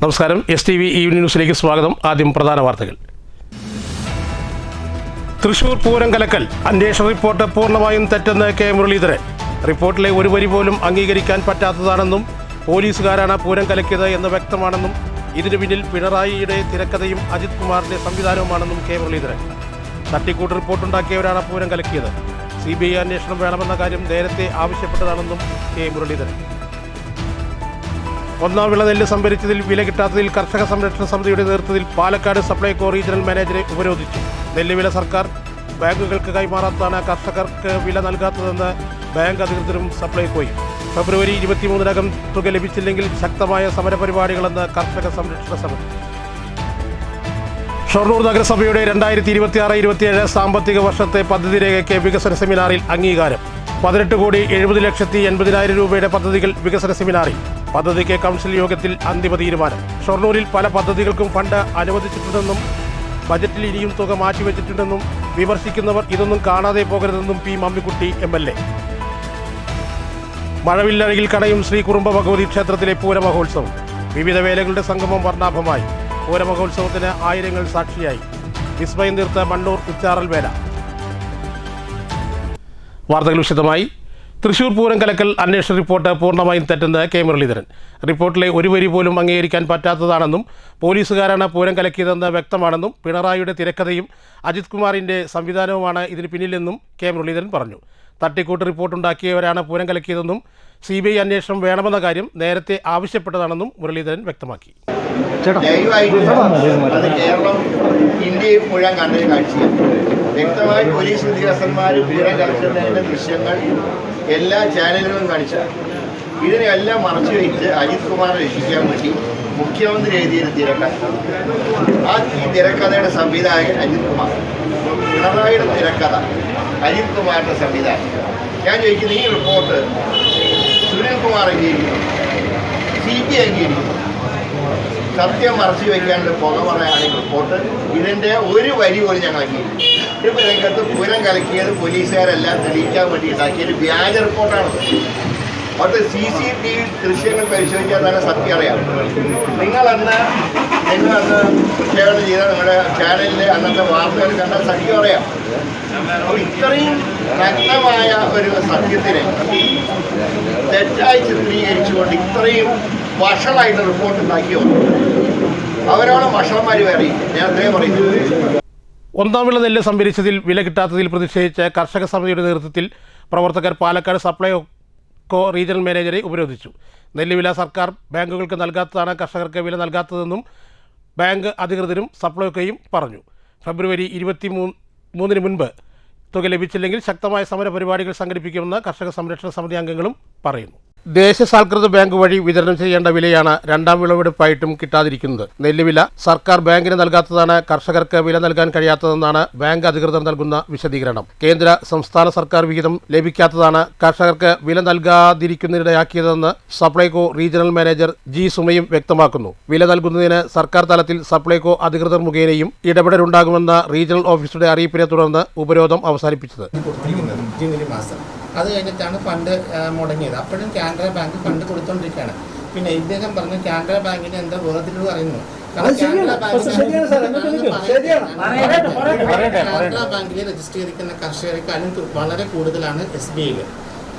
നമസ്കാരം. STV evening ന്യൂസിലേക്ക് സ്വാഗതം. ആദ്യം പ്രധാന വാർത്തകൾ. തൃശൂർ പൂരം കലക്കൽ അന്വേഷണ റിപ്പോർട്ട് പൂർണ്ണമായും തെറ്റെന്ന് കെ മുരളീധരൻ. റിപ്പോർട്ടിലെ ഒരു വരി പോലും അംഗീകരിക്കാൻ പറ്റാത്തതാണെന്നും പോലീസുകാരാണ് പൂരം കലക്കിയത് എന്ന് വ്യക്തമാണെന്നും ഇതിനു പിന്നിൽ പിണറായിയുടെ തിരക്കഥയും അജിത് കുമാറിന്റെ സംവിധാനവുമാണെന്നും കെ മുരളീധരൻ. തട്ടിക്കൂട്ട് റിപ്പോർട്ടുണ്ടാക്കിയവരാണ് പൂരം കലക്കിയത്. CBI അന്വേഷണം വേണമെന്ന കാര്യം നേരത്തെ ആവശ്യപ്പെട്ടതാണെന്നും കെ മുരളീധരൻ. ഒന്നാം വിള നെല്ല് സംഭരിച്ചതിൽ വില കിട്ടാത്തതിൽ കർഷക സംരക്ഷണ സമിതിയുടെ നേതൃത്വത്തിൽ പാലക്കാട് സപ്ലൈകോ റീജിയണൽ മാനേജറെ ഉപരോധിച്ചു. നെല്ല് വില സർക്കാർ ബാങ്കുകൾക്ക് കൈമാറാത്തതാണ് കർഷകർക്ക് വില നൽകാത്തതെന്ന് ബാങ്ക് അധികൃതരും സപ്ലൈകോയും. ഫെബ്രുവരി 23-നകം തുക ലഭിച്ചില്ലെങ്കിൽ ശക്തമായ സമരപരിപാടികളെന്ന് കർഷക സംരക്ഷണ സമിതി. ഷൊർണൂർ നഗരസഭയുടെ 2026-27 സാമ്പത്തിക വർഷത്തെ പദ്ധതി രേഖയ്ക്ക് വികസന സെമിനാറിൽ അംഗീകാരം. 18,70,80,000 രൂപയുടെ പദ്ധതികൾ വികസന സെമിനാറിൽ. പദ്ധതിക്ക് കൗൺസിൽ യോഗത്തിൽ അന്തിമ തീരുമാനം. ഷൊർണൂരിൽ പല പദ്ധതികൾക്കും ഫണ്ട് അനുവദിച്ചിട്ടുണ്ടെന്നും ബജറ്റിൽ ഇനിയും തുക മാറ്റിവെച്ചിട്ടുണ്ടെന്നും വിമർശിക്കുന്നവർ ഇതൊന്നും കാണാതെ പോകരുതെന്നും P. മമ്മിക്കുട്ടി MLA. മഴവില്ലഴകിൽ കടയും ശ്രീ കുറുമ്പ ഭഗവതി ക്ഷേത്രത്തിലെ പൂരമഹോത്സവം. വിവിധ വേലകളുടെ സംഗമം വർണ്ണാഭമായി. പൂരമഹോത്സവത്തിന് ആയിരങ്ങൾ സാക്ഷിയായി. വിസ്മയം തീർത്ത മണ്ണൂർ ഉച്ചാറൽ വേല. വാർത്തകൾ വിശദമായി. തൃശൂർ പൂരം കലക്കൽ അന്വേഷണ റിപ്പോർട്ട് പൂർണ്ണമായും തെറ്റെന്ന് കെ മുരളീധരൻ. റിപ്പോർട്ടിലെ ഒരു വരി പോലും അംഗീകരിക്കാൻ പറ്റാത്തതാണെന്നും പോലീസുകാരാണ് പൂരം കലക്കിയതെന്ന് വ്യക്തമാണെന്നും പിണറായിയുടെ തിരക്കഥയും അജിത് കുമാറിൻ്റെ സംവിധാനവുമാണ് ഇതിന് പിന്നിലെന്നും കെ മുരളീധരൻ പറഞ്ഞു. തട്ടിക്കൂട്ട് റിപ്പോർട്ടുണ്ടാക്കിയവരാണ് പൂരം കലക്കിയതെന്നും CBI അന്വേഷണം വേണമെന്ന കാര്യം നേരത്തെ ആവശ്യപ്പെട്ടതാണെന്നും മുരളീധരൻ വ്യക്തമാക്കി. അത് കേരളം ഇന്ത്യയും മുഴുവൻ കണ്ടൊരു കാഴ്ചയാണ്. വ്യക്തമായി പോലീസ് ഉദ്യോഗസ്ഥന്മാർ പൂരം കലക്കുന്നതിൻ്റെ ദൃശ്യങ്ങൾ എല്ലാ ചാനലുകളും കാണിച്ചാണ്. ഇതിനെല്ലാം മറച്ചു വെച്ച് അജിത് കുമാറിനെ രക്ഷിക്കാൻ വേണ്ടി മുഖ്യമന്ത്രി എഴുതിയൊരു തിരക്കഥ. ആ തിരക്കഥയുടെ സംവിധായകൻ അജിത് കുമാർ. പിണറായിയുടെ തിരക്കഥ അജിത് കുമാറിൻ്റെ സംവിധാനം. ഞാൻ ചോദിക്കുന്നത്, ഈ റിപ്പോർട്ട് സുനിൽകുമാർ അംഗീകരിക്കുന്നു, CBI അംഗീകരിക്കുന്നു. സത്യം മറച്ചു വയ്ക്കാണ്ട് പുക പറയാനാണ് ഈ റിപ്പോർട്ട്. ഇതിൻ്റെ ഒരു വരി പോലും ഞങ്ങൾ അംഗീകരിക്കും. ഇപ്പോൾ രംഗത്ത് പൂരം കലക്കിയത് പോലീസുകാരെല്ലാം തെളിയിക്കാൻ വേണ്ടി ഉണ്ടാക്കിയൊരു വ്യാജ റിപ്പോർട്ടാണ്. അവിടുത്തെ CCTV ദൃശ്യങ്ങൾ പരിശോധിച്ചാൽ തന്നെ സത്യം അറിയാം. നിങ്ങളന്ന് പ്രക്ഷേപണം ചെയ്ത നിങ്ങളുടെ ചാനലിലെ അന്നത്തെ വാർത്തകൾ കണ്ടാൽ സത്യം അറിയാം. അപ്പോൾ ഇത്രയും നഗ്നമായ ഒരു സത്യത്തിനെ തെറ്റായി ചിത്രീകരിച്ചുകൊണ്ട് ഇത്രയും വഷളായിട്ട് റിപ്പോർട്ട് ഉണ്ടാക്കിയോ അവരോളം വഷളന്മാർ വേറെ ഞാൻ അത്രയും പറയുന്നു. ഒന്നാം വിള നെല്ല് സംഭരിച്ചതിൽ വില കിട്ടാത്തതിൽ പ്രതിഷേധിച്ച് കർഷക സമിതിയുടെ നേതൃത്വത്തിൽ പ്രവർത്തകർ പാലക്കാട് സപ്ലൈകോ റീജിയണൽ മാനേജറെ ഉപരോധിച്ചു. നെല്ലുവില സർക്കാർ ബാങ്കുകൾക്ക് നൽകാത്തതാണ് കർഷകർക്ക് വില നൽകാത്തതെന്നും ബാങ്ക് അധികൃതരും സപ്ലൈകോയും പറഞ്ഞു. ഫെബ്രുവരി 23-ന് മുൻപ് തുക ലഭിച്ചില്ലെങ്കിൽ ശക്തമായ സമരപരിപാടികൾ സംഘടിപ്പിക്കുമെന്ന് കർഷക സംരക്ഷണ സമിതി അംഗങ്ങളും പറയുന്നു. ദേശസാൽകൃത ബാങ്ക് വഴി വിതരണം ചെയ്യേണ്ട വിലയാണ് രണ്ടാം വിളവെടുപ്പായിട്ടും കിട്ടാതിരിക്കുന്നത്. നെല്ലുവില സർക്കാർ ബാങ്കിന് നൽകാത്തതാണ് കർഷകർക്ക് വില നൽകാൻ കഴിയാത്തതെന്നാണ് ബാങ്ക് അധികൃതർ നൽകുന്ന വിശദീകരണം. കേന്ദ്ര സംസ്ഥാന സർക്കാർ വിഹിതം ലഭിക്കാത്തതാണ് കർഷകർക്ക് വില നൽകാതിരിക്കുന്നതിനിടയാക്കിയതെന്ന് സപ്ലൈകോ റീജിയണൽ മാനേജർ G. സുമയും വ്യക്തമാക്കുന്നു. വില നൽകുന്നതിന് സർക്കാർ തലത്തിൽ സപ്ലൈകോ അധികൃതർ മുഖേനയും ഇടപെടലുണ്ടാകുമെന്ന റീജിയണൽ ഓഫീസറുടെ അറിയിപ്പിനെ തുടർന്ന് ഉപരോധം അവസാനിപ്പിച്ചത്. അത് കഴിഞ്ഞിട്ടാണ് ഫണ്ട് മുടങ്ങിയത്. അപ്പോഴും കാനറ ബാങ്ക് ഫണ്ട് കൊടുത്തോണ്ടിരിക്കുകയാണ്. പിന്നെ ഇദ്ദേഹം പറഞ്ഞു കാനറ ബാങ്കിന് എന്താ വേർതിരിവ് പറയുന്നു. കാനറ ബാങ്കിൽ രജിസ്റ്റർ ചെയ്തിരിക്കുന്ന കർഷകരെക്കാളും വളരെ കൂടുതലാണ് SBI.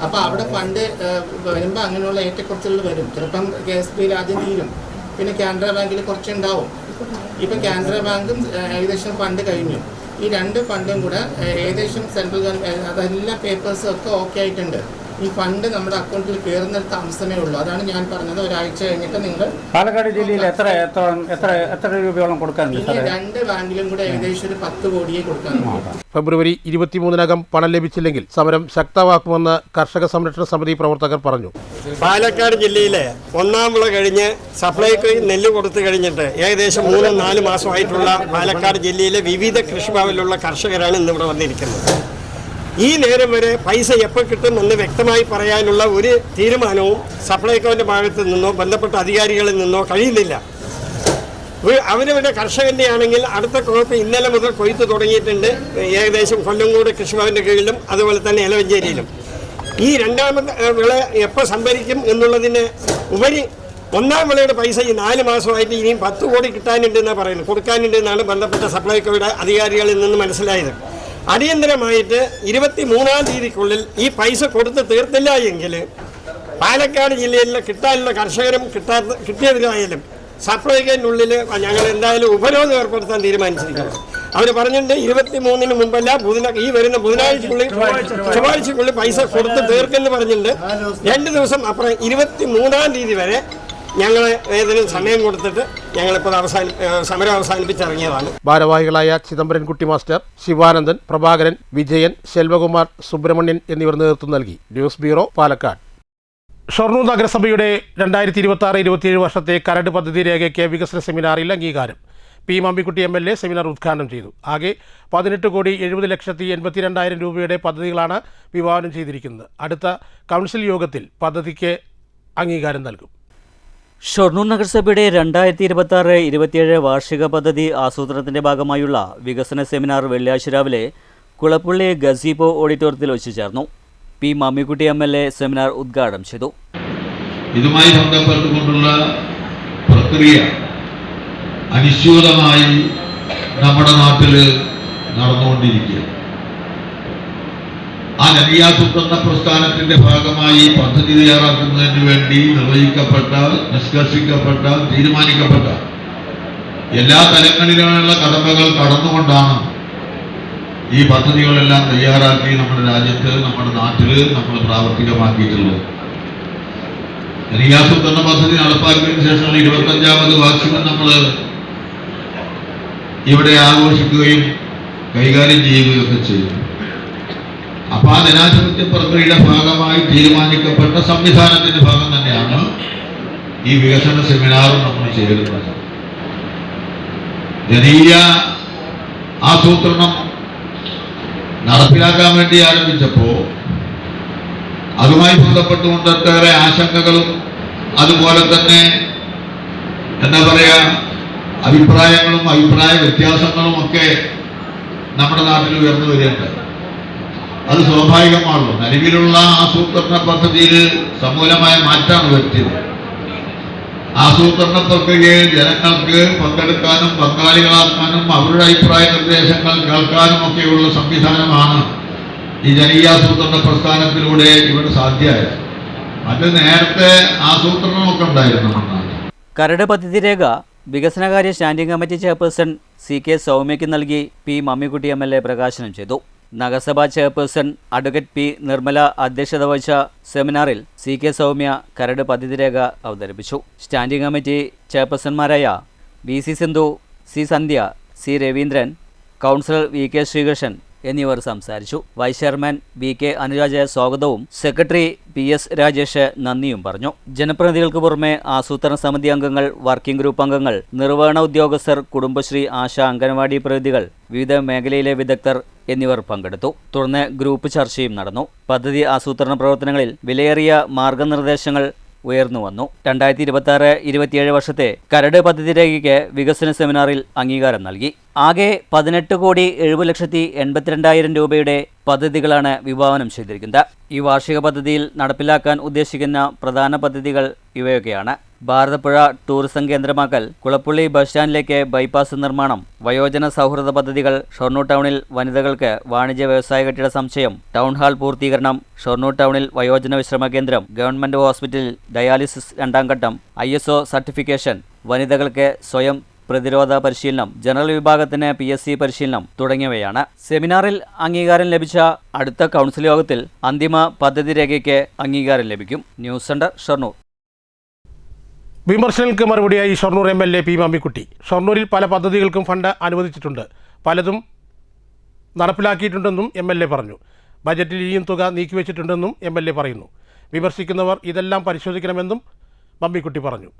അപ്പോൾ അവിടെ ഫണ്ട് വരുമ്പോൾ അങ്ങനെയുള്ള ഏറ്റക്കുറച്ചിലുകൾ വരും. ചിലപ്പം SBI ആദ്യം തീരും, പിന്നെ കാനറ ബാങ്കിൽ കുറച്ചുണ്ടാവും. ഇപ്പം കാനറ ബാങ്കും ഏകദേശം ഫണ്ട് കഴിഞ്ഞു. ഈ രണ്ട് ഫണ്ടും കൂടെ ഏകദേശം സെൻട്രൽ ഗവൺമെൻറ് അതെല്ലാം പേപ്പേഴ്സും ഒക്കെ ഓക്കെ ആയിട്ടുണ്ട്. ഈ ഫണ്ട് നമ്മുടെ അക്കൗണ്ടിൽ കയറുന്ന താമസമേ ഉള്ളൂ. അതാണ് ഞാൻ പറഞ്ഞത്. ഒരാഴ്ച കഴിഞ്ഞിട്ട് നിങ്ങൾ പാലക്കാട് ജില്ലയിൽ എത്ര രൂപയോളം കൊടുക്കാനുണ്ട്? രണ്ട് ബാങ്കിലും കൂടെ ഏകദേശം ഒരു 10 കോടിയെ കൊടുക്കാനുണ്ട്. ഫെബ്രുവരി 23-നകം പണം ലഭിച്ചില്ലെങ്കിൽ സമരം ശക്തമാക്കുമെന്ന് കർഷക സംരക്ഷണ സമിതി പ്രവർത്തകർ പറഞ്ഞു. പാലക്കാട് ജില്ലയിലെ ഒന്നാം വിള കഴിഞ്ഞ് സപ്ലൈകോ നെല്ല് കൊടുത്തു കഴിഞ്ഞിട്ട് ഏകദേശം 3-4 മാസമായിട്ടുള്ള പാലക്കാട് ജില്ലയിലെ വിവിധ കൃഷിഭവനിലുള്ള കർഷകരാണ് ഇന്നിവിടെ വന്നിരിക്കുന്നത്. ഈ നേരം വരെ പൈസ എപ്പോൾ കിട്ടുമെന്ന് വ്യക്തമായി പറയാനുള്ള ഒരു തീരുമാനവും സപ്ലൈകോവിൻ്റെ ഭാഗത്ത് നിന്നോ ബന്ധപ്പെട്ട അധികാരികളിൽ നിന്നോ കഴിയുന്നില്ല. അവരവരുടെ കർഷകൻ്റെ ആണെങ്കിൽ അടുത്ത ക്രോപ്പ് ഇന്നലെ മുതൽ കൊയ്ത്ത് തുടങ്ങിയിട്ടുണ്ട്. ഏകദേശം കൊല്ലങ്കോട് കൃഷിഭവൻ്റെ കീഴിലും അതുപോലെ തന്നെ എലവഞ്ചേരിയിലും. ഈ രണ്ടാമത്തെ വിള എപ്പോൾ സംഭരിക്കും എന്നുള്ളതിന് ഉപരി ഒന്നാം വിളയുടെ പൈസ ഈ 4 മാസമായിട്ട് ഇനിയും 10 കോടി കിട്ടാനുണ്ടെന്നാണ് പറയുന്നത്, കൊടുക്കാനുണ്ടെന്നാണ് ബന്ധപ്പെട്ട സപ്ലൈകോയുടെ അധികാരികളിൽ നിന്ന് മനസ്സിലായത്. അടിയന്തരമായിട്ട് 23-ാം തീയതിക്കുള്ളിൽ ഈ പൈസ കൊടുത്ത് തീർത്തില്ല എങ്കിൽ പാലക്കാട് ജില്ലയിലെ കിട്ടാനുള്ള കർഷകരും കിട്ടിയതിനായാലും സപ്ലൈകോയിനുള്ളിൽ ഞങ്ങൾ എന്തായാലും ഉപരോധം ഏർപ്പെടുത്താൻ തീരുമാനിച്ചിരിക്കണം. അവർ പറഞ്ഞിട്ടുണ്ട് 23-ന് മുമ്പല്ല ഈ വരുന്ന ചൊവ്വാഴ്ചക്കുള്ളിൽ പൈസ കൊടുത്ത് തീർക്കെന്ന് പറഞ്ഞിട്ടുണ്ട്. 2 ദിവസം അപ്പുറം 23-ാം തീയതി വരെ ഞങ്ങൾ ഏതെങ്കിലും സമയം കൊടുത്തിട്ട് ഞങ്ങളിപ്പോൾ സമരം അവസാനിപ്പിച്ചിറങ്ങിയതാണ്. ഭാരവാഹികളായ ചിദംബരൻകുട്ടി മാസ്റ്റർ, ശിവാനന്ദൻ, പ്രഭാകരൻ, വിജയൻ, ശെൽവകുമാർ, സുബ്രഹ്മണ്യൻ എന്നിവർ നേതൃത്വം നൽകി. News bureau, Palakkad. ഷൊർണൂർ നഗരസഭയുടെ 2026-27 വർഷത്തെ കരട് പദ്ധതി രേഖയ്ക്ക് വികസന സെമിനാറിൽ അംഗീകാരം. പി മാമ്പിക്കുട്ടി MLA സെമിനാർ ഉദ്ഘാടനം ചെയ്തു. ആകെ 18,70,82,000 രൂപയുടെ പദ്ധതികളാണ് വിഭാവനം ചെയ്തിരിക്കുന്നത്. അടുത്ത കൗൺസിൽ യോഗത്തിൽ പദ്ധതിക്ക് അംഗീകാരം നൽകും. ഷൊർണൂർ നഗരസഭയുടെ 2026-27 വാർഷിക പദ്ധതി ആസൂത്രണത്തിന്റെ ഭാഗമായുള്ള വികസന സെമിനാർ വെള്ളിയാഴ്ച രാവിലെ കുളപ്പള്ളി ഗസീബോ ഓഡിറ്റോറിയത്തിൽ വെച്ച് ചേർന്നു. പി മാമ്പിക്കുട്ടി MLA സെമിനാർ ഉദ്ഘാടനം ചെയ്തു. ഇതുമായി ബന്ധപ്പെട്ടുകൊണ്ടുള്ള പ്രക്രിയ അനിശ്ചിതമായി നമ്മുടെ നാട്ടിൽ നടന്നുകൊണ്ടിരിക്കുക. ആ ജനകീയാസൂത്രണ പ്രസ്ഥാനത്തിന്റെ ഭാഗമായി പദ്ധതി തയ്യാറാക്കുന്നതിന് വേണ്ടി നിർവഹിക്കപ്പെട്ട, നിഷ്കർഷിക്കപ്പെട്ട, തീരുമാനിക്കപ്പെട്ട എല്ലാ തലങ്ങളിലുള്ള കടമ്പകൾ കടന്നുകൊണ്ടാണ് ഈ പദ്ധതികളെല്ലാം തയ്യാറാക്കി നമ്മുടെ രാജ്യത്ത്, നമ്മുടെ നാട്ടിൽ നമ്മൾ പ്രാവർത്തികമാക്കിയിട്ടുള്ളത്. ജനകീയാസൂത്രണ പദ്ധതി നടപ്പാക്കിയതിനു ശേഷം 25ാമത് വാർഷികം നമ്മൾ ഇവിടെ ആഘോഷിക്കുകയും കൈകാര്യം ചെയ്യുകയൊക്കെ ചെയ്യും. അപ്പോൾ ആ ജനാധിപത്യ പ്രക്രിയയുടെ ഭാഗമായി തീരുമാനിക്കപ്പെട്ട സംവിധാനത്തിന്റെ ഭാഗം തന്നെയാണ് ഈ വികസന സെമിനാറും നമ്മൾ ചേരുന്നത്. ജനകീയ ആസൂത്രണം നടപ്പിലാക്കാൻ വേണ്ടി ആരംഭിച്ചപ്പോൾ അതുമായി ബന്ധപ്പെട്ടുകൊണ്ട് ഒട്ടേറെ ആശങ്കകളും അതുപോലെ തന്നെ എന്താ പറയുക അഭിപ്രായങ്ങളും അഭിപ്രായ വ്യത്യാസങ്ങളും ഒക്കെ നമ്മുടെ നാട്ടിൽ ഉയർന്നു വരേണ്ടത്. അത് സ്വാഭാവികമാണല്ലോ. നിലവിലുള്ള ആസൂത്രണ പദ്ധതിയിൽ സമൂലമായ മാറ്റമാണ് വരുത്തിയത്. ആസൂത്രണ പ്രക്രിയയിൽ ജനങ്ങൾക്ക് പങ്കെടുക്കാനും പങ്കാളികളാക്കാനും അവരുടെ അഭിപ്രായ നിർദ്ദേശങ്ങൾ കേൾക്കാനും ഒക്കെയുള്ള സംവിധാനമാണ് ഈ ജനകീയാസൂത്രണ പ്രസ്ഥാനത്തിലൂടെ ഇവിടെ സാധ്യമായത്. അത് നേരത്തെ ആസൂത്രണമൊക്കെ ഉണ്ടായിരുന്നു നമ്മുടെ നാട്ടിൽ. കരട് പദ്ധതി രേഖ വികസനകാര്യ സ്റ്റാൻഡിംഗ് കമ്മിറ്റി ചെയർപേഴ്സൺ CK സൗമ്യയ്ക്ക് നൽകി പി മാമ്പിക്കുട്ടി MLA പ്രകാശനം ചെയ്തു. നഗരസഭാ ചെയർപേഴ്സൺ അഡ്വക്കേറ്റ് P നിർമ്മല അധ്യക്ഷത വഹിച്ച സെമിനാറിൽ CK സൗമ്യ കരട് പദ്ധതി രേഖ അവതരിപ്പിച്ചു. സ്റ്റാൻഡിംഗ് കമ്മിറ്റി ചെയർപേഴ്സൺമാരായ VC Sindhu, C Sandhya, C Raveendran, councillor VK Sreekrishnan എന്നിവർ സംസാരിച്ചു. വൈസ് ചെയർമാൻ VK അനുരാജ സ്വാഗതവും സെക്രട്ടറി PS രാജേഷ് നന്ദിയും പറഞ്ഞു. ജനപ്രതിനിധികൾക്ക് പുറമെ ആസൂത്രണ സമിതി അംഗങ്ങൾ, വർക്കിംഗ് ഗ്രൂപ്പ് അംഗങ്ങൾ, നിർവഹണ ഉദ്യോഗസ്ഥർ, കുടുംബശ്രീ, ആശ, അംഗനവാടി പ്രതിനിധികൾ, വിവിധ മേഖലയിലെ വിദഗ്ധർ എന്നിവർ പങ്കെടുത്തു. തുടർന്ന് ഗ്രൂപ്പ് ചർച്ചയും നടന്നു. പദ്ധതി ആസൂത്രണ പ്രവർത്തനങ്ങളിൽ വിലയേറിയ മാർഗനിർദ്ദേശങ്ങൾ ഉയർന്നു വന്നു. 2026-27 വർഷത്തെ കരട് പദ്ധതി രേഖയ്ക്ക് വികസന സെമിനാറിൽ അംഗീകാരം നൽകി. ആകെ 18,70,82,000 രൂപയുടെ പദ്ധതികളാണ് വിഭാവനം ചെയ്തിരിക്കുന്നത്. ഈ വാർഷിക പദ്ധതിയിൽ നടപ്പിലാക്കാൻ ഉദ്ദേശിക്കുന്ന പ്രധാന പദ്ധതികൾ ഇവയൊക്കെയാണ്: ഭാരതപ്പുഴ ടൂറിസം കേന്ദ്രമാക്കൽ, കുളപ്പള്ളി ബസ് സ്റ്റാൻഡിലേക്ക് ബൈപ്പാസ് നിർമ്മാണം, വയോജന സൗഹൃദ പദ്ധതികൾ, ഷൊർണൂർ ടൗണിൽ വനിതകൾക്ക് വാണിജ്യ വ്യവസായ കെട്ടിട സമുച്ചയം, ടൗൺ ഹാൾ പൂർത്തീകരണം, ഷൊർണൂർ ടൗണിൽ വയോജന വിശ്രമ കേന്ദ്രം, ഗവൺമെന്റ് ഹോസ്പിറ്റലിൽ ഡയാലിസിസ് 2ാം ഘട്ടം, ISO സർട്ടിഫിക്കേഷൻ, വനിതകൾക്ക് സ്വയം പ്രതിരോധ പരിശീലനം, ജനറൽ വിഭാഗത്തിന് PSC പരിശീലനം തുടങ്ങിയവയാണ്. സെമിനാറിൽ അംഗീകാരം ലഭിച്ച അടുത്ത കൗൺസിൽ യോഗത്തിൽ അന്തിമ പദ്ധതി രേഖയ്ക്ക് അംഗീകാരം ലഭിക്കും. News centre, Shoranur. വിമർശനങ്ങൾക്ക് മറുപടിയായി ഷൊർണൂർ MLA പി മാമ്പിക്കുട്ടി, ഷൊർണൂരിൽ പല പദ്ധതികൾക്കും ഫണ്ട് അനുവദിച്ചിട്ടുണ്ട്, പലതും നടപ്പിലാക്കിയിട്ടുണ്ടെന്നും MLA പറഞ്ഞു. ബജറ്റിൽ ഇനിയും തുക നീക്കിവെച്ചിട്ടുണ്ടെന്നും MLA പറയുന്നു. വിമർശിക്കുന്നവർ ഇതെല്ലാം പരിശോധിക്കണമെന്നും മാമ്പിക്കുട്ടി പറഞ്ഞു.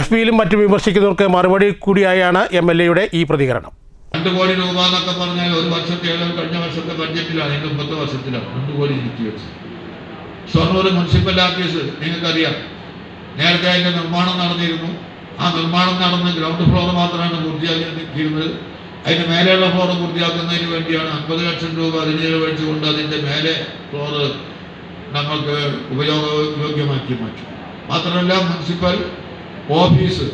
FBയിലും മറ്റും വിമർശിക്കുന്നവർക്ക് മറുപടി കൂടിയായാണ് MLAയുടെ ഈ പ്രതികരണം. 2 കോടി രൂപ എന്നൊക്കെ പറഞ്ഞാൽ ഒരു വർഷത്തേലും കഴിഞ്ഞ വർഷത്തെ ബഡ്ജറ്റിലാണ്, അതിന്റെ 9 വർഷത്തിലാണ് 2 കോടി നീക്കി വെച്ചത്. ഷൊർണൂർ മുനിസിപ്പൽ ഓഫീസ് നിങ്ങൾക്കറിയാം, നേരത്തെ അതിന്റെ നിർമ്മാണം നടന്നിരുന്നു. ആ നിർമ്മാണം നടന്ന് ഗ്രൗണ്ട് ഫ്ലോർ മാത്രമാണ് പൂർത്തിയാക്കിയിരുന്നത്. അതിന് മേലെയുള്ള ഫ്ലോർ പൂർത്തിയാക്കുന്നതിന് വേണ്ടിയാണ് 50 ലക്ഷം രൂപ അതിന് ചെലവഴിച്ചുകൊണ്ട് അതിന്റെ മേലെ ഫ്ലോറ് നമ്മൾക്ക് ഉപയോഗയോഗ്യമാക്കി മാറ്റും. മാത്രമല്ല മുനിസിപ്പൽ ഓഫീസ്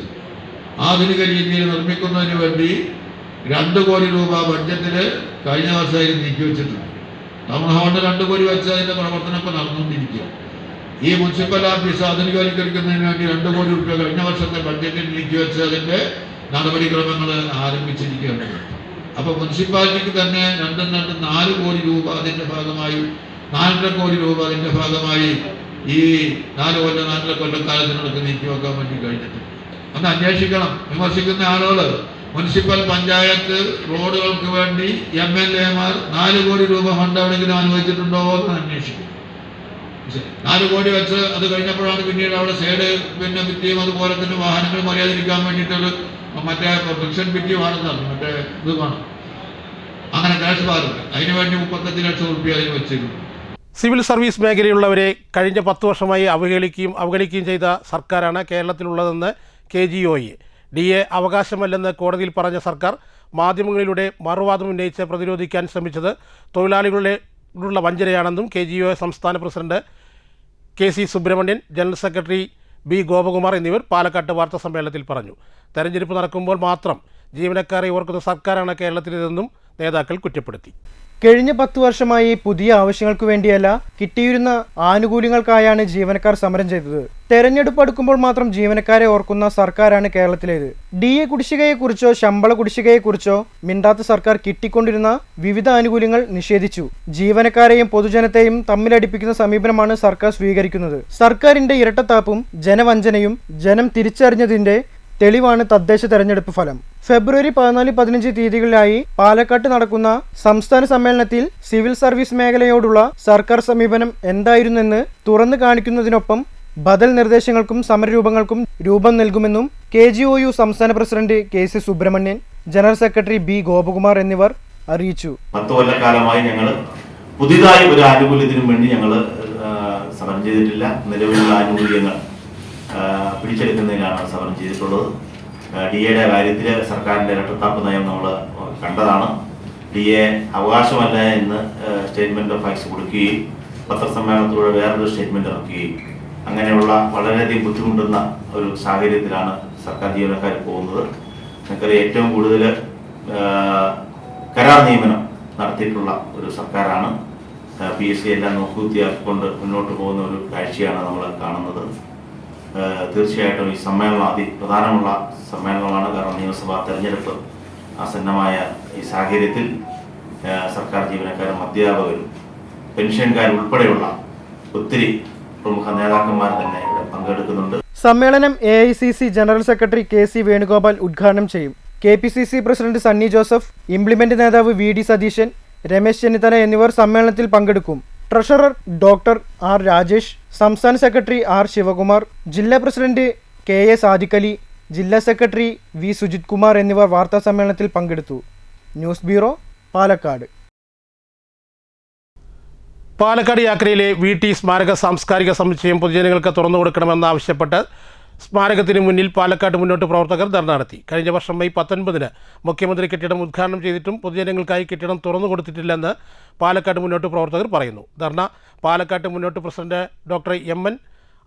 ആധുനിക രീതിയിൽ നിർമ്മിക്കുന്നതിന് വേണ്ടി 2 കോടി രൂപ ബഡ്ജറ്റിൽ കഴിഞ്ഞ വർഷമായിരുന്നു നീക്കിവെച്ചിട്ടുണ്ട്. ടൗൺ ഹാളിന് 2 കോടി വെച്ച് അതിൻ്റെ പ്രവർത്തനം ഇപ്പോൾ നടന്നുകൊണ്ടിരിക്കുക. ഈ മുനിസിപ്പൽ ഓഫീസ് ആധുനികവൽക്കരിക്കുന്നതിന് വേണ്ടി 2 കോടി രൂപ കഴിഞ്ഞ വർഷത്തെ ബഡ്ജറ്റിൽ നീക്കിവെച്ച് അതിൻ്റെ നടപടിക്രമങ്ങൾ ആരംഭിച്ചിരിക്കുകയാണ്. അപ്പോൾ മുനിസിപ്പാലിറ്റിക്ക് തന്നെ 4 കോടി രൂപ അതിൻ്റെ ഭാഗമായി 4.5 കോടി രൂപ അതിൻ്റെ ഭാഗമായി ഈ 4 കൊല്ലക്കാലത്തിനടുത്ത് നീക്കിവെക്കാൻ വേണ്ടി കഴിഞ്ഞിട്ടുണ്ട്. അന്ന് അന്വേഷിക്കണം. വിമർശിക്കുന്ന ആളുകൾ മുനിസിപ്പൽ പഞ്ചായത്ത് റോഡുകൾക്ക് വേണ്ടി MLA-മാർ 4 കോടി രൂപ ഫണ്ട് എവിടെയെങ്കിലും അനുവദിച്ചിട്ടുണ്ടോ എന്ന് അന്വേഷിക്കും. 4 കോടി വെച്ച് അത് കഴിഞ്ഞപ്പോഴാണ് പിന്നീട് അവിടെ സൈഡ് ഭിത്തിയും അതുപോലെ തന്നെ വാഹനങ്ങൾ മര്യാദരിക്കാൻ വേണ്ടിയിട്ടൊരു മറ്റേ ഫിക്ഷൻ ഭിത്തി വേണമെന്നാണ്, മറ്റേ ഇത് വേണം, അങ്ങനെ ക്യാഷ് ബാറുണ്ട്. അതിനുവേണ്ടി 35 ലക്ഷം രൂപ അതിന് വെച്ചിരുന്നു. സിവിൽ സർവീസ് മേഖലയിലുള്ളവരെ കഴിഞ്ഞ 10 വർഷമായി അവഗണിക്കുകയും ചെയ്ത സർക്കാരാണ് കേരളത്തിലുള്ളതെന്ന് KGOE. DA അവകാശമല്ലെന്ന് കോടതിയിൽ പറഞ്ഞ സർക്കാർ മാധ്യമങ്ങളിലൂടെ മറുവാദം ഉന്നയിച്ച് പ്രതിരോധിക്കാൻ ശ്രമിച്ചത് തൊഴിലാളികളുടെ വഞ്ചനയാണെന്നും KGOE സംസ്ഥാന president KC Subramanian, general secretary B Gopakumar എന്നിവർ പാലക്കാട്ട് വാർത്താസമ്മേളനത്തിൽ പറഞ്ഞു. തെരഞ്ഞെടുപ്പ് നടക്കുമ്പോൾ മാത്രം ജീവനക്കാരെ ഓർക്കുന്ന സർക്കാരാണ് കേരളത്തിലേതെന്നും നേതാക്കൾ കുറ്റപ്പെടുത്തി. കഴിഞ്ഞ 10 വർഷമായി പുതിയ ആവശ്യങ്ങൾക്ക് വേണ്ടിയല്ല, കിട്ടിയിരുന്ന ആനുകൂല്യങ്ങൾക്കായാണ് ജീവനക്കാർ സമരം ചെയ്തത്. തെരഞ്ഞെടുപ്പ് അടുക്കുമ്പോൾ മാത്രം ജീവനക്കാരെ ഓർക്കുന്ന സർക്കാരാണ് കേരളത്തിലേത്. DA കുടിശ്ശികയെക്കുറിച്ചോ ശമ്പള കുടിശ്ശികയെക്കുറിച്ചോ മിണ്ടാത്ത സർക്കാർ കിട്ടിക്കൊണ്ടിരുന്ന വിവിധ ആനുകൂല്യങ്ങൾ നിഷേധിച്ചു. ജീവനക്കാരെയും പൊതുജനത്തെയും തമ്മിലടിപ്പിക്കുന്ന സമീപനമാണ് സർക്കാർ സ്വീകരിക്കുന്നത്. സർക്കാരിന്റെ ഇരട്ടത്താപ്പും ജനവഞ്ചനയും ജനം തിരിച്ചറിഞ്ഞതിന്റെ തെളിവാണ് തദ്ദേശ തെരഞ്ഞെടുപ്പ് ഫലം. ഫെബ്രുവരി 14-15 തീയതികളിലായി പാലക്കാട്ട് നടക്കുന്ന സംസ്ഥാന സമ്മേളനത്തിൽ സിവിൽ സർവീസ് മേഖലയോടുള്ള സർക്കാർ സമീപനം എന്തായിരുന്നെന്ന് തുറന്നു കാണിക്കുന്നതിനൊപ്പം ബദൽ നിർദ്ദേശങ്ങൾക്കും സമരരൂപങ്ങൾക്കും രൂപം നൽകുമെന്നും KGOU സംസ്ഥാന president KC Subramanian, general secretary B Gopakumar എന്നിവർ അറിയിച്ചു. 10 കൊല്ലക്കാലമായി ഞങ്ങൾ പുതിയതായി ഒരു ആനുകൂല്യത്തിനും വേണ്ടി ഞങ്ങൾ സമരം ചെയ്തിട്ടില്ല. നിലവിലുള്ള ആനുകൂല്യങ്ങൾ പിടിച്ചെടുക്കുന്നതിനാണ് സമരം ചെയ്തിട്ടുള്ളത്. DAയുടെ കാര്യത്തിൽ സർക്കാരിൻ്റെ ഇരട്ടത്താപ്പ് നയം നമ്മൾ കണ്ടതാണ്. DA അവകാശമല്ല എന്ന് സ്റ്റേറ്റ്മെന്റ് ഓഫ് ഫാക്ട്സ് കൊടുക്കുകയും പത്രസമ്മേളനത്തിലൂടെ വേറൊരു സ്റ്റേറ്റ്മെന്റ് ഇറക്കുകയും അങ്ങനെയുള്ള വളരെയധികം ബുദ്ധിമുട്ടുന്ന ഒരു സാഹചര്യത്തിലാണ് സർക്കാർ ജീവനക്കാർ പോകുന്നത്. നമുക്കറിയാം, ഏറ്റവും കൂടുതൽ കരാർ നിയമനം നടത്തിയിട്ടുള്ള ഒരു സർക്കാരാണ്. PSC എല്ലാം നോക്കുകുത്തിയാക്കിക്കൊണ്ട് മുന്നോട്ട് പോകുന്ന ഒരു കാഴ്ചയാണ് നമ്മൾ കാണുന്നത്. തീർച്ചയായിട്ടും ഈ സമ്മേളനം അതിപ്രധാനമുള്ള സമ്മേളനമാണ്. കാരണം നിയമസഭാ തെരഞ്ഞെടുപ്പ് ആസന്നമായ ഈ സാഹചര്യത്തിൽ സർക്കാർ ജീവനക്കാരും അധ്യാപകരും പെൻഷൻകാരും ഉൾപ്പെടെയുള്ള ഒത്തിരി പ്രമുഖ നേതാക്കന്മാർ തന്നെ ഇവിടെ പങ്കെടുക്കുന്നുണ്ട്. സമ്മേളനം AICC general secretary KC Venugopal ഉദ്ഘാടനം ചെയ്യും. KPCC president Sunny Joseph, implement നേതാവ് VD സതീശൻ, രമേശ് ചെന്നിത്തല എന്നിവർ സമ്മേളനത്തിൽ പങ്കെടുക്കും. ട്രഷറർ ഡോക്ടർ R രാജേഷ്, സംസ്ഥാന സെക്രട്ടറി R ശിവകുമാർ, ജില്ലാ പ്രസിഡന്റ് KA സാദിഖ് അലി, ജില്ലാ സെക്രട്ടറി V സുജിത് കുമാർ എന്നിവർ വാർത്താ സമ്മേളനത്തിൽ പങ്കെടുത്തു. News bureau, Palakkad. പാലക്കാട് യാക്കരയിലെ VT സ്മാരക സാംസ്കാരിക സമുച്ചയം പൊതുജനങ്ങൾക്ക് തുറന്നു കൊടുക്കണമെന്നാവശ്യപ്പെട്ട് സ്മാരകത്തിന് മുന്നിൽ പാലക്കാട് മുന്നോട്ട് പ്രവർത്തകർ ധർണ നടത്തി. കഴിഞ്ഞ വർഷം മെയ് 19-ന് മുഖ്യമന്ത്രി കെട്ടിടം ഉദ്ഘാടനം ചെയ്തിട്ടും പൊതുജനങ്ങൾക്കായി കെട്ടിടം തുറന്നു കൊടുത്തിട്ടില്ലെന്ന് പാലക്കാട് മുന്നോട്ട് പ്രവർത്തകർ പറയുന്നു. ധർണ പാലക്കാട് മുന്നോട്ട് പ്രസിഡന്റ് ഡോക്ടർ MN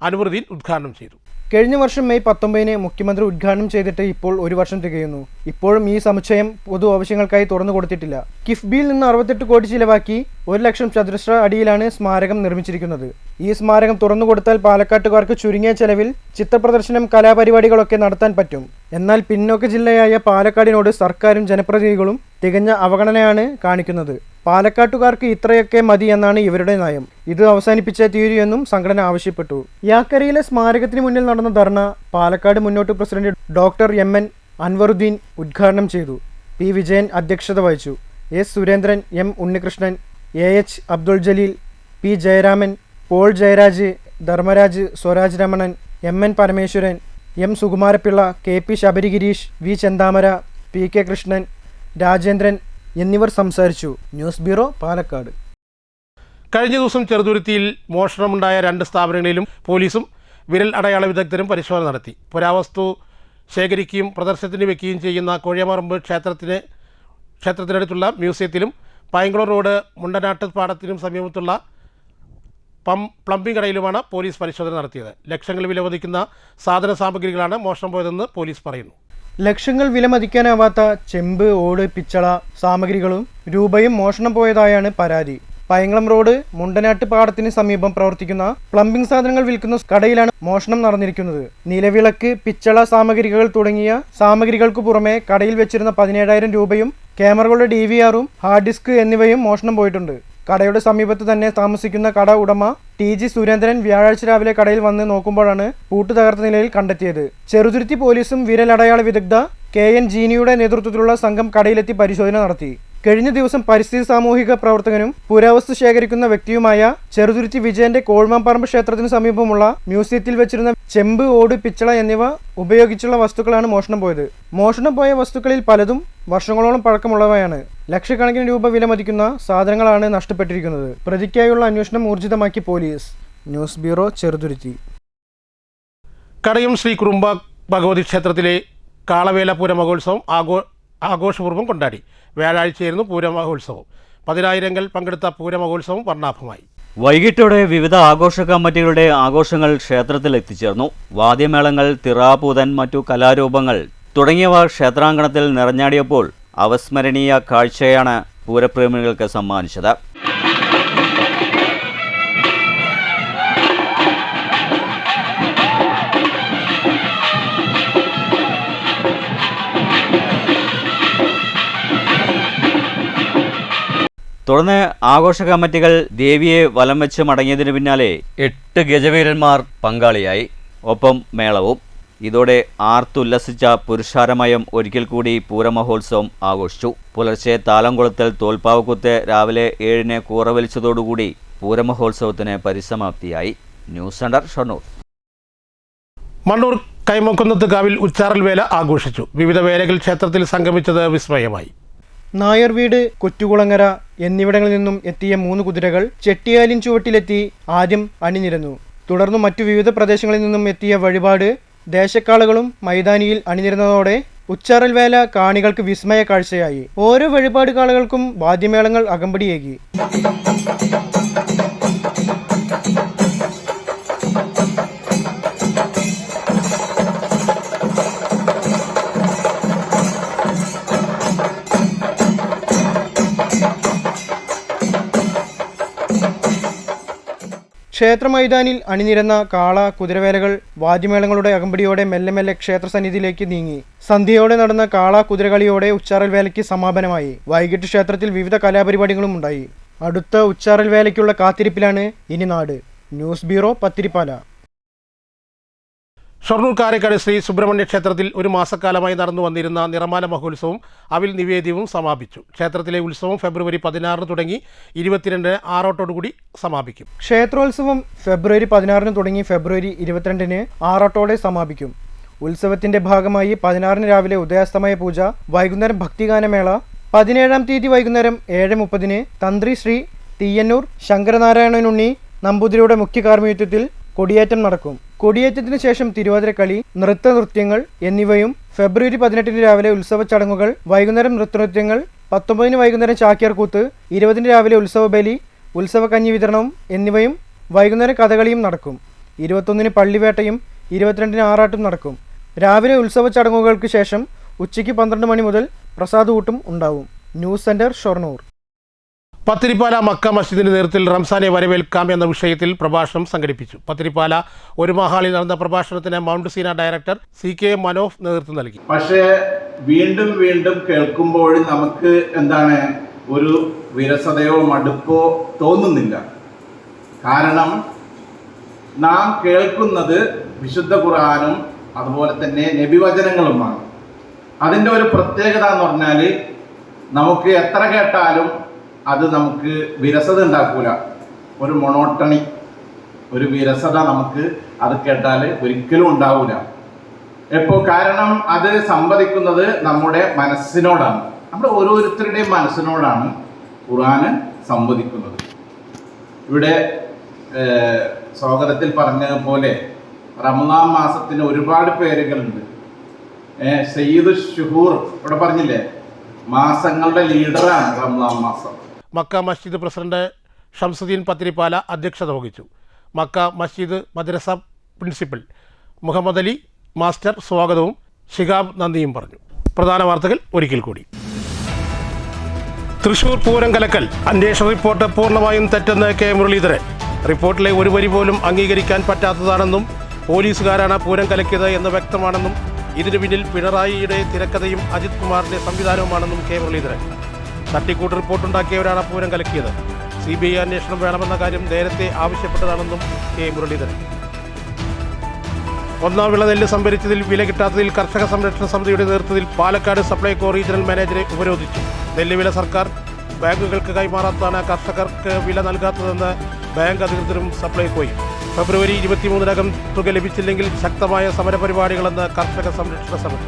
അൻവറുദ്ദീൻ ഉദ്ഘാടനം ചെയ്തു. കഴിഞ്ഞ വർഷം മെയ് 19-ന് മുഖ്യമന്ത്രി ഉദ്ഘാടനം ചെയ്തിട്ട് ഇപ്പോൾ 1 വർഷം തികയുന്നു. ഇപ്പോഴും ഈ സമുച്ചയം പൊതു ആവശ്യങ്ങൾക്കായി തുറന്നു കൊടുത്തിട്ടില്ല. കിഫ്ബിയിൽ നിന്ന് 68 കോടി ചിലവാക്കി 1 ലക്ഷം ചതുരശ്ര അടിയിലാണ് സ്മാരകം നിർമ്മിച്ചിരിക്കുന്നത്. ഈ സ്മാരകം തുറന്നു കൊടുത്താൽ പാലക്കാട്ടുകാർക്ക് ചുരുങ്ങിയ ചെലവിൽ ചിത്രപ്രദർശനം, കലാപരിപാടികളൊക്കെ നടത്താൻ പറ്റും. എന്നാൽ പിന്നോക്ക ജില്ലയായ പാലക്കാടിനോട് സർക്കാരും ജനപ്രതിനിധികളും തികഞ്ഞ അവഗണനയാണ് കാണിക്കുന്നത്. പാലക്കാട്ടുകാർക്ക് ഇത്രയൊക്കെ മതി എന്നാണ് ഇവരുടെ നയം. ഇത് അവസാനിപ്പിച്ചേ തീരൂ എന്നും സംഘടന ആവശ്യപ്പെട്ടു. യാക്കരയിലെ സ്മാരകത്തിന് മുന്നിൽ നടന്ന ധർണ പാലക്കാട് മുന്നോട്ട് പ്രസിഡന്റ് ഡോക്ടർ MN അൻവറുദ്ദീൻ ഉദ്ഘാടനം ചെയ്തു. P വിജയൻ അധ്യക്ഷത വഹിച്ചു. S Surendran, M Unnikrishnan, AH Abdul Jaleel, P Jayaraman, Paul Jayaraj, Dharmaraj, Swaraj Ramanan, MN Parameswaran, M Sukumarapillai, KP Sabarigirish, V Chenthamara, PK Krishnan, Rajendran എന്നിവർ സംസാരിച്ചു. News bureau, Palakkad. കഴിഞ്ഞ ദിവസം ചെറുതുരുത്തിയിൽ മോഷണമുണ്ടായ 2 സ്ഥാപനങ്ങളിലും പോലീസും വിരൽ അടയാള വിദഗ്ധരും പരിശോധന നടത്തി. പുരാവസ്തു ശേഖരിക്കുകയും പ്രദർശനത്തിന് വയ്ക്കുകയും ചെയ്യുന്ന കോഴിയമാറമ്പ് ക്ഷേത്രത്തിനടുത്തുള്ള മ്യൂസിയത്തിലും പൈങ്കുളം റോഡ് മുണ്ടനാട്ട് പാടത്തിനും സമീപത്തുള്ള പ്ലംബിംഗ് കടയിലുമാണ് പോലീസ് പരിശോധന നടത്തിയത്. ലക്ഷങ്ങൾ വിലമതിക്കുന്ന സാധന സാമഗ്രികളാണ് മോഷണം പോയതെന്ന് പോലീസ് പറയുന്നു. ലക്ഷങ്ങൾ വിലമതിക്കാനാവാത്ത ചെമ്പ്, ഓട്, പിച്ചള സാമഗ്രികളും രൂപയും മോഷണം പോയതായാണ് പരാതി. പയങ്കളം റോഡ് മുണ്ടനാട്ട് പാടത്തിന് സമീപം പ്രവർത്തിക്കുന്ന പ്ലംബിംഗ് സാധനങ്ങൾ വിൽക്കുന്ന കടയിലാണ് മോഷണം നടന്നിരിക്കുന്നത്. നിലവിളക്ക്, പിച്ചള സാമഗ്രികൾ തുടങ്ങിയ സാമഗ്രികൾക്ക് പുറമെ കടയിൽ വെച്ചിരുന്ന 17,000 രൂപയും ക്യാമറകളുടെ DVR-ഉം ഹാർഡ് ഡിസ്ക് എന്നിവയും മോഷണം പോയിട്ടുണ്ട്. കടയുടെ സമീപത്ത് തന്നെ താമസിക്കുന്ന കട ഉടമ TG സുരേന്ദ്രൻ വ്യാഴാഴ്ച രാവിലെ കടയിൽ വന്ന് നോക്കുമ്പോഴാണ് പൂട്ട് തകർത്ത നിലയിൽ കണ്ടെത്തിയത്. ചെറുതുരുത്തി പോലീസും വിരലടയാള വിദഗ്ധ KN ജീനിയുടെ നേതൃത്വത്തിലുള്ള സംഘം കടയിലെത്തി പരിശോധന നടത്തി. കഴിഞ്ഞ ദിവസം പരിസ്ഥിതി സാമൂഹിക പ്രവർത്തകനും പുരാവസ്തു ശേഖരിക്കുന്ന വ്യക്തിയുമായ ചെറുതുരുത്തി വിജയന്റെ കോഴ്മാമ്പറമ്പ് ക്ഷേത്രത്തിന് സമീപമുള്ള മ്യൂസിയത്തിൽ വെച്ചിരുന്ന ചെമ്പ്, ഓട്, പിച്ചള എന്നിവ ഉപയോഗിച്ചുള്ള വസ്തുക്കളാണ് മോഷണം പോയത്. മോഷണം പോയ വസ്തുക്കളിൽ പലതും വർഷങ്ങളോളം പഴക്കമുള്ളവയാണ്. ലക്ഷക്കണക്കിന് രൂപ വിലമതിക്കുന്ന സാധനങ്ങളാണ് നഷ്ടപ്പെട്ടിരിക്കുന്നത്. പ്രതിക്കായുള്ള അന്വേഷണം ഊർജിതമാക്കി പോലീസ്. News bureau, Cheruthuruthy. കടയം ശ്രീ കുറുമ്പ ഭഗവതി ക്ഷേത്രത്തിലെ കാളവേല പൂരമഹോത്സവം ആഘോഷപൂർവ്വം കൊണ്ടാടി. വ്യാഴാഴ്ചയായിരുന്നു പൂരമഹോത്സവം. 10,000 പങ്കെടുത്ത പൂരമഹോത്സവം വർണ്ണാഭമായി. വൈകിട്ടോടെ വിവിധ ആഘോഷ കമ്മിറ്റികളുടെ ആഘോഷങ്ങൾ ക്ഷേത്രത്തിൽ എത്തിച്ചേർന്നു. വാദ്യമേളങ്ങൾ, തിറാപൂതൻ, മറ്റു കലാരൂപങ്ങൾ തുടങ്ങിയവ ക്ഷേത്രാങ്കണത്തിൽ നിറഞ്ഞാടിയപ്പോൾ അവസ്മരണീയ കാഴ്ചയാണ് പൂരപ്രേമികൾക്ക് സമ്മാനിച്ചത്. തുടർന്ന് ആഘോഷ കമ്മിറ്റികൾ ദേവിയെ വലം വെച്ച് മടങ്ങിയതിന് പിന്നാലെ 8 ഗജവീരന്മാർ പങ്കാളിയായി. ഒപ്പം മേളവും. ഇതോടെ ആർത്തുല്ലസിച്ച പുരുഷാരമയം ഒരിക്കൽ കൂടി പൂരമഹോത്സവം ആഘോഷിച്ചു. പുലർച്ചെ താലംകുളത്തിൽ തോൽപ്പാവക്കുത്ത് രാവിലെ 7-ന് കൂറവലിച്ചതോടുകൂടി പൂരമഹോത്സവത്തിന് പരിസമാപ്തിയായി. News centre, Shoranur. മണ്ണൂർ കൈമക്കുന്നത്ത് കാവിൽ ഉച്ചാറൽ വേല ആഘോഷിച്ചു. വിവിധ വേലകൾ ക്ഷേത്രത്തിൽ സംഗമിച്ചത് വിസ്മയമായി. നായർ വീട്, കൊറ്റുകുളങ്ങര എന്നിവിടങ്ങളിൽ നിന്നും എത്തിയ 3 കുതിരകൾ ചെട്ടിയാലിൻ ചുവട്ടിലെത്തി ആദ്യം അണിനിരന്നു. തുടർന്ന് മറ്റു വിവിധ പ്രദേശങ്ങളിൽ നിന്നും എത്തിയ വഴിപാട് ദേശക്കാളുകളും മൈതാനിയിൽ അണിനിരുന്നതോടെ ഉച്ചാറൽ വേല കാണികൾക്ക് വിസ്മയ കാഴ്ചയായി. ഓരോ വഴിപാട് കാളുകൾക്കും വാദ്യമേളങ്ങൾ അകമ്പടിയേകി. ക്ഷേത്ര മൈതാനിൽ അണിനിരന്ന കാള, കുതിരവേലകൾ വാദ്യമേളങ്ങളുടെ അകമ്പടിയോടെ മെല്ലെ മെല്ലെ ക്ഷേത്രസന്നിധിയിലേക്ക് നീങ്ങി. സന്ധ്യയോടെ നടന്ന കാള കുതിരകളിയോടെ ഉച്ചാറൽ വേലയ്ക്ക് സമാപനമായി. വൈകിട്ട് ക്ഷേത്രത്തിൽ വിവിധ കലാപരിപാടികളും ഉണ്ടായി. അടുത്ത ഉച്ചാറൽ വേലയ്ക്കുള്ള കാത്തിരിപ്പിലാണ് ഇനി നാട്. News bureau, Pathirippala. ഷൊർണൂർ കാരക്കാട് ശ്രീ സുബ്രഹ്മണ്യ ക്ഷേത്രത്തിൽ ഒരു മാസക്കാലമായി നടന്നു വന്നിരുന്ന നിറമാല മഹോത്സവം അവിൽ നിവേദ്യവും സമാപിച്ചു. ക്ഷേത്രത്തിലെ ഉത്സവം ഫെബ്രുവരി 16 തുടങ്ങി 22 ആറോട്ടോടുകൂടി സമാപിക്കും. ക്ഷേത്രോത്സവം ഫെബ്രുവരി 16 തുടങ്ങി ഫെബ്രുവരി 22 ആറോട്ടോടെ സമാപിക്കും. ഉത്സവത്തിന്റെ ഭാഗമായി 16 രാവിലെ ഉദയാസ്തമയ പൂജ, വൈകുന്നേരം ഭക്തിഗാനമേള, 17 തീയതി വൈകുന്നേരം 7:30 തന്ത്രി ശ്രീ തീയന്നൂർ ശങ്കരനാരായണനുണ്ണി നമ്പൂതിരിയുടെ മുഖ്യ കാർമ്മികത്വത്തിൽ കൊടിയേറ്റം നടക്കും. കൊടിയേറ്റത്തിന് ശേഷം തിരുവാതിരക്കളി, നൃത്തനൃത്യങ്ങൾ എന്നിവയും ഫെബ്രുവരി 18 രാവിലെ ഉത്സവ ചടങ്ങുകൾ, വൈകുന്നേരം നൃത്തനൃത്യങ്ങൾ, 19 വൈകുന്നേരം ചാക്യാർകൂത്ത്, 20 രാവിലെ ഉത്സവ ബലി, ഉത്സവ കഞ്ഞി വിതരണവും എന്നിവയും വൈകുന്നേരം കഥകളിയും നടക്കും. 21 പള്ളിവേട്ടയും 22 ആറാട്ടും നടക്കും. രാവിലെ ഉത്സവ ചടങ്ങുകൾക്ക് ശേഷം ഉച്ചയ്ക്ക് 12 മണി മുതൽ പ്രസാദൂട്ടും ഉണ്ടാവും. News centre, Shoranur. പത്തിരിപ്പാല മക്ക മസ്ജിദിന്റെ നേതൃത്വത്തിൽ റംസാനെ വരവേൽക്കാം എന്ന വിഷയത്തിൽ പ്രഭാഷണം സംഘടിപ്പിച്ചു. പത്തിരിപ്പാല ഒരു മഹാളിൽ നടന്ന പ്രഭാഷണത്തിന് മൗണ്ട് സീന ഡയറക്ടർ CK മനോഫ് നേതൃത്വം നൽകി. പക്ഷേ വീണ്ടും വീണ്ടും കേൾക്കുമ്പോൾ നമുക്ക് ഒരു വിരസതയോ മടുപ്പോ തോന്നുന്നില്ല. കാരണം നാം കേൾക്കുന്നത് വിശുദ്ധ ഖുർആനും അതുപോലെ തന്നെ നബിവചനങ്ങളുമാണ്. അതിൻ്റെ ഒരു പ്രത്യേകത എന്ന് പറഞ്ഞാൽ നമുക്ക് എത്ര കേട്ടാലും അത് നമുക്ക് വിരസത ഉണ്ടാക്കൂല. ഒരു മൊണോട്ടണി, ഒരു വിരസത നമുക്ക് അത് കേട്ടാൽ ഒരിക്കലും ഉണ്ടാവില്ല. കാരണം അത് സംവദിക്കുന്നത് നമ്മുടെ മനസ്സിനോടാണ്. നമ്മുടെ ഓരോരുത്തരുടെയും മനസ്സിനോടാണ് ഖുർആന് സംവദിക്കുന്നത്. ഇവിടെ സ്വാഗതത്തിൽ പറഞ്ഞതുപോലെ റമദാൻ മാസത്തിന് ഒരുപാട് പേരുകളുണ്ട്. സയ്യിദ് ഷുഹൂർ ഇവിടെ പറഞ്ഞില്ലേ, മാസങ്ങളുടെ ലീഡറാണ് റമദാൻ മാസം. മക്ക മസ്ജിദ് പ്രസിഡന്റ് ഷംസുദ്ദീൻ പത്തിരിപ്പാല അധ്യക്ഷത വഹിച്ചു. മക്ക മസ്ജിദ് മദ്രസ പ്രിൻസിപ്പൽ മുഹമ്മദ് അലി മാസ്റ്റർ സ്വാഗതവും ഷിഹാബ് നന്ദിയും പറഞ്ഞു. പ്രധാന വാർത്തകൾ ഒരിക്കൽ കൂടി. തൃശൂർ പൂരം കലക്കൽ അന്വേഷണ റിപ്പോർട്ട് പൂർണ്ണമായും തെറ്റെന്ന് കെ മുരളീധരൻ. റിപ്പോർട്ടിലെ ഒരു വരി പോലും അംഗീകരിക്കാൻ പറ്റാത്തതാണെന്നും പോലീസുകാരാണ് പൂരം കലക്കിയത് എന്ന് വ്യക്തമാണെന്നും ഇതിനു പിന്നിൽ പിണറായിയുടെ തിരക്കഥയും അജിത് കുമാറിന്റെ സംവിധാനവുമാണെന്നും കെ മുരളീധരൻ. തട്ടിക്കൂട്ട് റിപ്പോർട്ടുണ്ടാക്കിയവരാണ് പൂരം കലക്കിയത്. CBI അന്വേഷണം വേണമെന്ന കാര്യം നേരത്തെ ആവശ്യപ്പെട്ടതാണെന്നും കെ മുരളീധരൻ. ഒന്നാം വിള നെല്ല് സംഭരിച്ചതിൽ വില കിട്ടാത്തതിൽ കർഷക സംരക്ഷണ സമിതിയുടെ നേതൃത്വത്തിൽ പാലക്കാട് സപ്ലൈകോ റീജിയണൽ മാനേജറെ ഉപരോധിച്ചു. നെല്ലുവില സർക്കാർ ബാങ്കുകൾക്ക് കൈമാറാത്തതാണ് കർഷകർക്ക് വില നൽകാത്തതെന്ന് ബാങ്ക് അധികൃതരും സപ്ലൈകോയും. ഫെബ്രുവരി 23-നകം തുക ലഭിച്ചില്ലെങ്കിൽ ശക്തമായ സമരപരിപാടികളെന്ന് കർഷക സംരക്ഷണ സമിതി.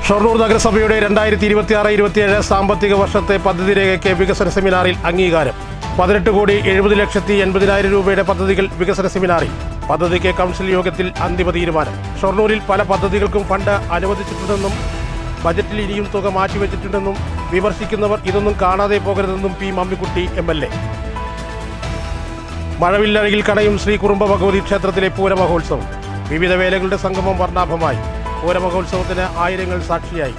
ഷൊർണൂർ നഗരസഭയുടെ 2026-27 സാമ്പത്തിക വർഷത്തെ പദ്ധതി രേഖയ്ക്ക് വികസന സെമിനാറിൽ അംഗീകാരം. 18,70,80,000 രൂപയുടെ പദ്ധതികൾ വികസന സെമിനാറിൽ. പദ്ധതിക്ക് കൗൺസിൽ യോഗത്തിൽ അന്തിമ തീരുമാനം. ഷൊർണൂരിൽ പല പദ്ധതികൾക്കും ഫണ്ട് അനുവദിച്ചിട്ടുണ്ടെന്നും ബജറ്റിൽ ഇനിയും തുക മാറ്റിവെച്ചിട്ടുണ്ടെന്നും വിമർശിക്കുന്നവർ ഇതൊന്നും കാണാതെ പോകരുതെന്നും പി മമ്മിക്കുട്ടി MLA. മഴവില്ലഴകിൽ കടയും ശ്രീ കുറുമ്പ ഭഗവതി ക്ഷേത്രത്തിലെ പൂരമഹോത്സവം. വിവിധ വേലകളുടെ സംഗമം വർണ്ണാഭമായി. പൂരമഹോത്സവത്തിന് ആയിരങ്ങൾ സാക്ഷിയായി.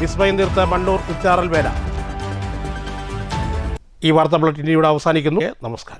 വിസ്മയം തീർത്ത മണ്ണൂർ ഉച്ചാറൽ വേല. ഈ വാർത്താ ബുള്ളറ്റിൻ ഇവിടെ അവസാനിക്കുന്നു. നമസ്കാരം.